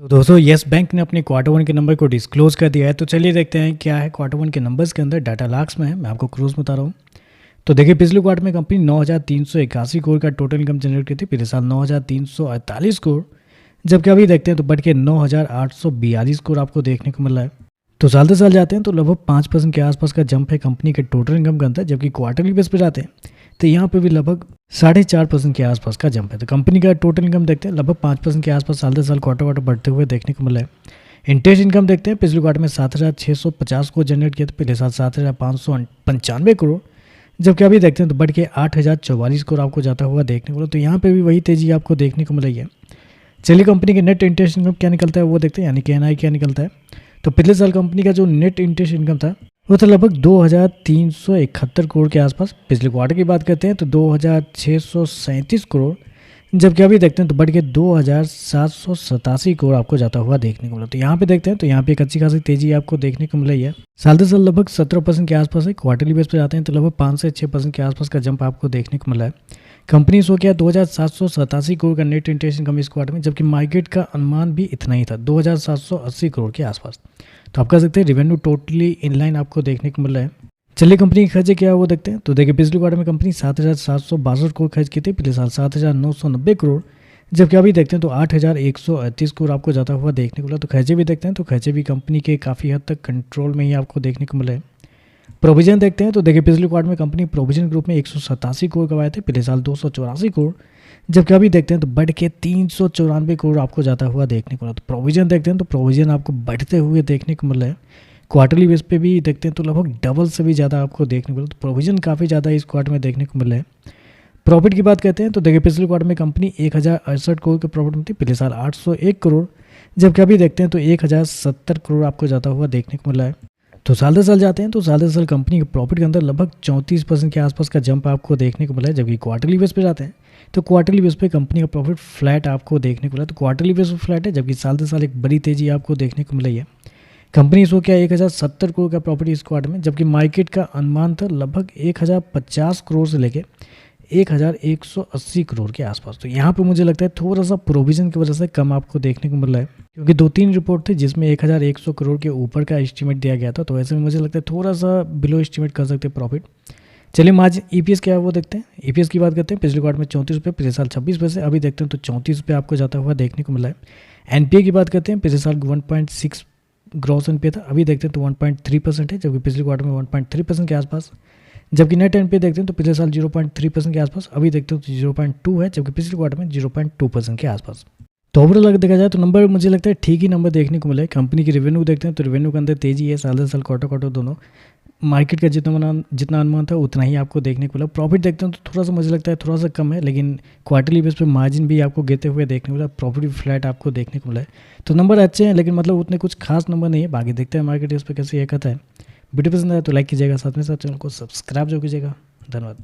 तो दोस्तों yes bank ने अपने क्वार्टर वन के नंबर को डिस्क्लोज कर दिया है। तो चलिए देखते हैं क्या है क्वार्टर वन के नंबर्स के अंदर। डाटा लाख्स में है, मैं आपको क्रूज बता रहा हूँ। तो देखिए पिछले क्वार्टर में कंपनी 9,381 करोड़ का टोटल इनकम जनरेट की थी, पिछले साल 9,348 करोड़, जबकि अभी देखते हैं तो बढ़ के 9,842 करोड़ आपको देखने को मिल रहा है। तो साल से साल जाते हैं तो लगभग 5% के आसपास का जंप है कंपनी के टोटल इनकम के अंदर, जबकि क्वार्टरली बेस पे जाते हैं तो यहाँ पे भी लगभग 4.5% के आसपास का जंप है। तो कंपनी का टोटल इनकम देखते हैं लगभग 5% के आसपास साल से साल क्वार्टर बढ़ते हुए देखने को मिला है। इंटरेस्ट इनकम देखते हैं पिछले क्वार्टर में 7,650 करोड़ जनरेट किया था, पिछले साल 7,595 करोड़, जबकि अभी देखते हैं तो बढ़ के 8,044 करोड़ आपको जाता हुआ देखने को मिला। तो यहाँ पे भी वही तेजी आपको देखने को मिल रही है। चलिए कंपनी के नेट इंटरेस्ट इनकम क्या निकलता है वो देखते हैं, यानी कि एनआई क्या निकलता है। तो पिछले साल कंपनी का जो नेट इंटरेस्ट इनकम था वो था लगभग 2,371 करोड़ के आसपास। पिछले क्वार्टर की बात करते हैं तो 2,637 करोड़, जबकि अभी देखते हैं तो बढ़ के 2,787 करोड़ आपको जाता हुआ देखने को मिला। तो यहाँ पे देखते हैं तो यहाँ पे एक अच्छी खासी तेजी आपको देखने को मिल रही है। साल से साल लगभग 17% के आसपास है। क्वार्टरली बेस पे जाते हैं तो लगभग 5 से 6% के आसपास का जंप आपको देखने को मिला है। कंपनी शो किया 2,787 करोड़ का नेट इंटरेस्ट इनकम इस क्वार्टर में, जबकि मार्केट का अनुमान भी इतना ही था 2,780 करोड़ के आसपास। तो आप कह सकते हैं रेवेन्यू टोटली इनलाइन आपको देखने को मिल रहा है। चलिए कंपनी के खर्चे क्या है वो देखते हैं। तो देखिए पिछले क्वार्टर में कंपनी 7,762 करोड़ खर्च की थी, पिछले साल 7,990 करोड़, जबकि अभी देखते हैं तो 8,138 करोड़ आपको जाता हुआ देखने को मिला। तो खर्चे भी देखते हैं तो खर्चे भी कंपनी के काफ़ी हद तक कंट्रोल में ही आपको देखने को मिले। प्रोविजन देखते हैं तो देखिए पिछले क्वार्टर में कंपनी प्रोविजन ग्रुप में 187 करोड़ कमाए थे, पिछले साल 284 करोड़, जबकि अभी देखते हैं तो बढ़ के 394 करोड़ आपको जाता हुआ देखने को मिला। तो प्रोविजन देखते हैं तो प्रोविजन आपको बढ़ते हुए देखने को मिल रहा है। क्वार्टरली बेस पे भी देखते हैं तो लगभग डबल से भी ज़्यादा आपको देखने को मिला। तो प्रोविजन काफ़ी ज़्यादा इस क्वार्टर में देखने को मिल रहा है। प्रॉफिट की बात करते हैं तो देखिए पिछले क्वार्टर में कंपनी 1,068 करोड़ के प्रॉफिट में थी, पिछले साल 801 करोड़, जबकि अभी देखते हैं तो 1,070 करोड़ आपको जाता हुआ देखने को मिला है। तो साल से साल जाते हैं तो साल से साल कंपनी के प्रॉफिट के अंदर लगभग 34% के आसपास का जंप आपको देखने को मिला है, जबकि क्वार्टरली बेस पे जाते हैं तो क्वार्टरली बेस पे कंपनी का प्रॉफिट फ्लैट आपको देखने को मिला। तो क्वार्टरली बेस पे फ्लैट है, जबकि साल से साल एक बड़ी तेजी आपको देखने को मिली है। कंपनी शो किया 1,070 करोड़ का प्रॉफिट इस क्वार्टर में, जबकि मार्केट का अनुमान था लगभग 1,050 करोड़ से लेके 1,180 करोड़ के आसपास। तो यहाँ पे मुझे लगता है थोड़ा सा प्रोविजन की वजह से कम आपको देखने को मिल रहा है, क्योंकि 2-3 रिपोर्ट थे जिसमें 1,100 करोड़ के ऊपर का एस्टीमेट दिया गया था। तो ऐसे में मुझे लगता है थोड़ा सा बिलो एस्टीमेट कर सकते हैं प्रॉफिट। चलिए मार्जिन ईपीएस क्या है वो देखते हैं। ईपीएस की बात करते हैं पिछले क्वार्टर में 34 रुपये, पिछले साल 26 पैसे, अभी देखते हैं तो 34 रुपये आपको जाता हुआ देखने को मिला है। एनपीए की बात करते हैं पिछले साल 1.6 ग्रॉस एनपीए था, अभी देखते हैं तो 1.3% है, जबकि पिछले क्वार्टर में 1.3% के आसपास, जबकि नेट एनपीए देखते हैं तो पिछले साल 0.3% के आसपास, अभी देखते हैं तो 0.2 है, जबकि पिछले क्वार्टर में 0.2% के आसपास। तो ओवरऑल अगर देखा जाए तो नंबर मुझे लगता है ठीक ही नंबर देखने को मिला है। कंपनी की रेवेन्यू देखते हैं तो रेवेन्यू के अंदर तेजी है, साल से साल क्वार्टर दोनों मार्केट का जितना अनुमान था उतना ही आपको देखने को मिला। प्रॉफिट देखते हैं तो थोड़ा सा मुझे लगता है थोड़ा सा कम है, लेकिन क्वार्टरली बेस पे मार्जिन भी आपको गिरते हुए देखने को मिला, प्रॉफिट भी फ्लैट आपको देखने को मिला है। तो नंबर अच्छे हैं, लेकिन मतलब उतने कुछ खास नंबर नहीं है। बाकी देखते हैं मार्केट इस पर कैसे ये कहता है। वीडियो पसंद आया तो लाइक कीजिएगा, साथ में साथ चैनल को सब्सक्राइब जो कीजिएगा। धन्यवाद।